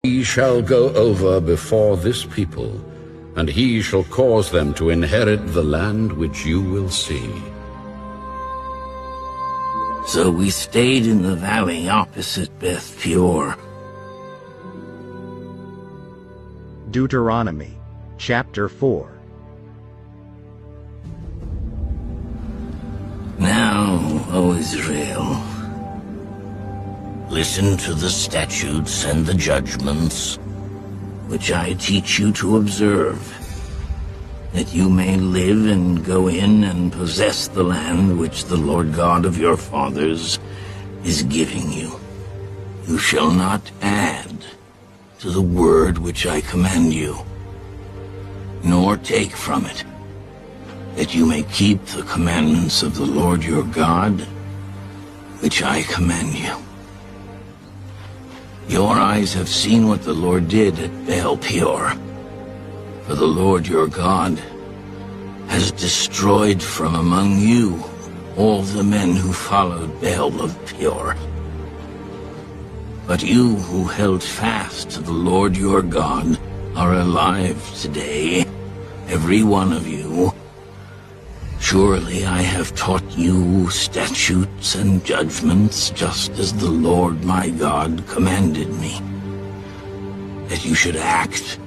He shall go over before this people, and he shall cause them to inherit the land which you will see. So we stayed in the valley opposite Beth Peor. Deuteronomy, chapter 4. Now, O Israel, listen to the statutes and the judgments which I teach you to observe, that you may live and go in and possess the land which the Lord God of your fathers is giving you. You shall not add to the word which I command you, nor take from it, that you may keep the commandments of the Lord your God, which I command you. Your eyes have seen what the Lord did at Baal Peor. For the Lord your God has destroyed from among you all the men who followed Baal of Peor. But you who held fast to the Lord your God are alive today, every one of you. Surely I have taught you statutes and judgments, just as the Lord my God commanded me, that you should act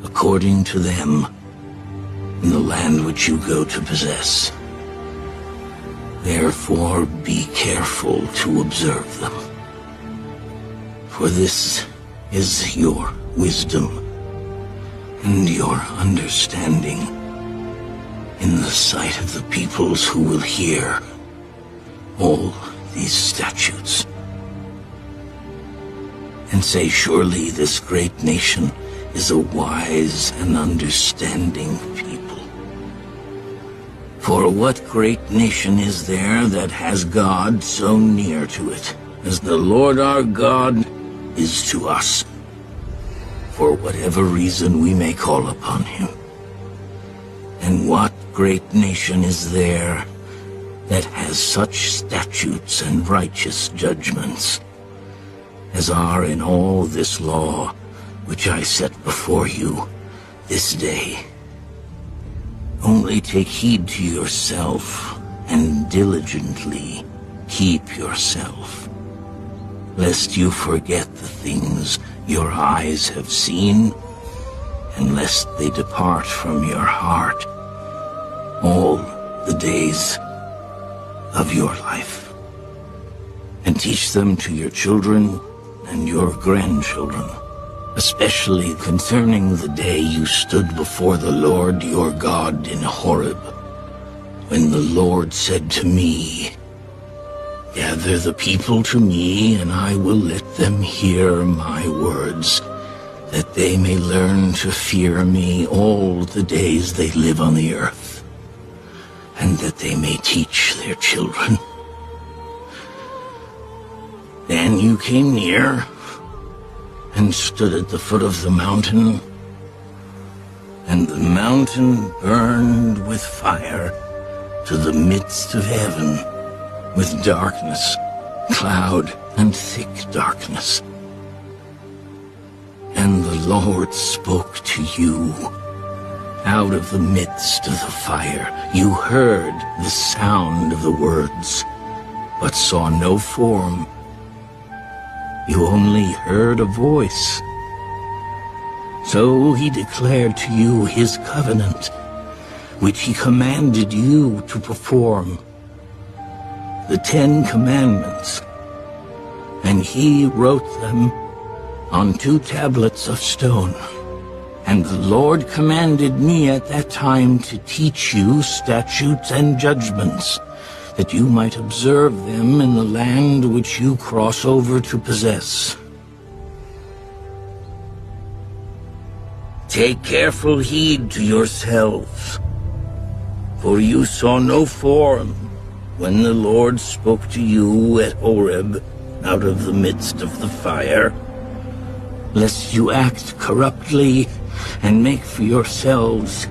according to them in the land which you go to possess. Therefore be careful to observe them, for this is your wisdom and your understanding in the sight of the peoples who will hear all these statutes, and say, surely this great nation is a wise and understanding people. For what great nation is there that has God so near to it, as the Lord our God is to us, for whatever reason we may call upon him? And what great nation is there that has such statutes and righteous judgments as are in all this law which I set before you this day? Only take heed to yourself and diligently keep yourself, lest you forget the things your eyes have seen, and lest they depart from your heart all the days of your life, and teach them to your children and your grandchildren, especially concerning the day you stood before the Lord your God in Horeb, when the Lord said to me, gather the people to me, and I will let them hear my words, that they may learn to fear me all the days they live on the earth, and that they may teach their children. Then you came near and stood at the foot of the mountain, and the mountain burned with fire to the midst of heaven, with darkness, cloud, and thick darkness. And the Lord spoke to you out of the midst of the fire. You heard the sound of the words, but saw no form. You only heard a voice. So he declared to you his covenant, which he commanded you to perform, the 10 Commandments, and he wrote them on 2 tablets of stone. And the Lord commanded me at that time to teach you statutes and judgments, that you might observe them in the land which you cross over to possess. Take careful heed to yourselves, for you saw no form when the Lord spoke to you at Horeb out of the midst of the fire, lest you act corruptly and make for yourselves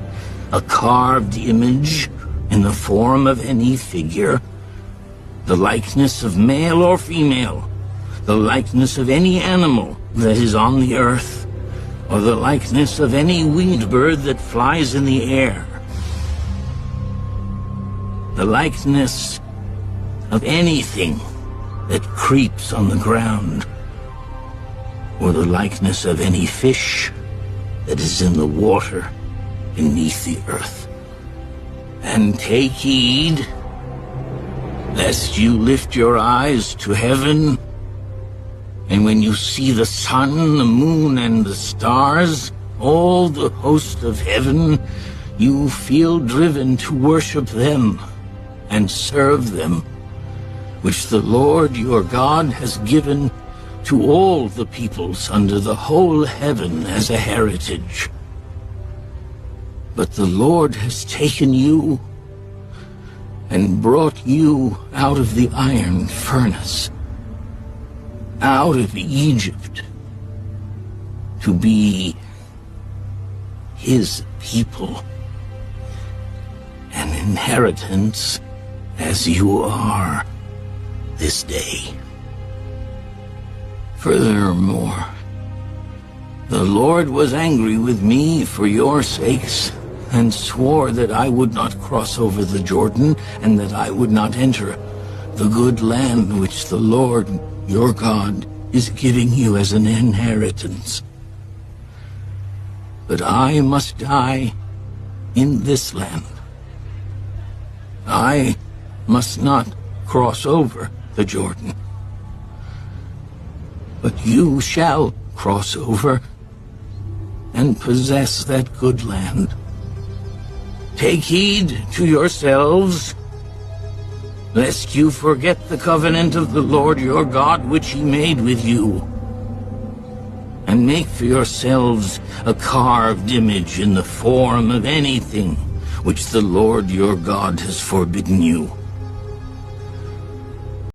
a carved image in the form of any figure, the likeness of male or female, the likeness of any animal that is on the earth, or the likeness of any winged bird that flies in the air, the likeness of anything that creeps on the ground, or the likeness of any fish that is in the water beneath the earth. And take heed, lest you lift your eyes to heaven, and when you see the sun, the moon, and the stars, all the host of heaven, you feel driven to worship them and serve them, which the Lord your God has given to all the peoples under the whole heaven as a heritage. But the Lord has taken you and brought you out of the iron furnace, out of Egypt, to be his people, an inheritance as you are this day. Furthermore, the Lord was angry with me for your sakes, and swore that I would not cross over the Jordan, and that I would not enter the good land which the Lord your God is giving you as an inheritance. But I must die in this land. I must not cross over the Jordan. But you shall cross over and possess that good land. Take heed to yourselves, lest you forget the covenant of the Lord your God which he made with you, and make for yourselves a carved image in the form of anything which the Lord your God has forbidden you,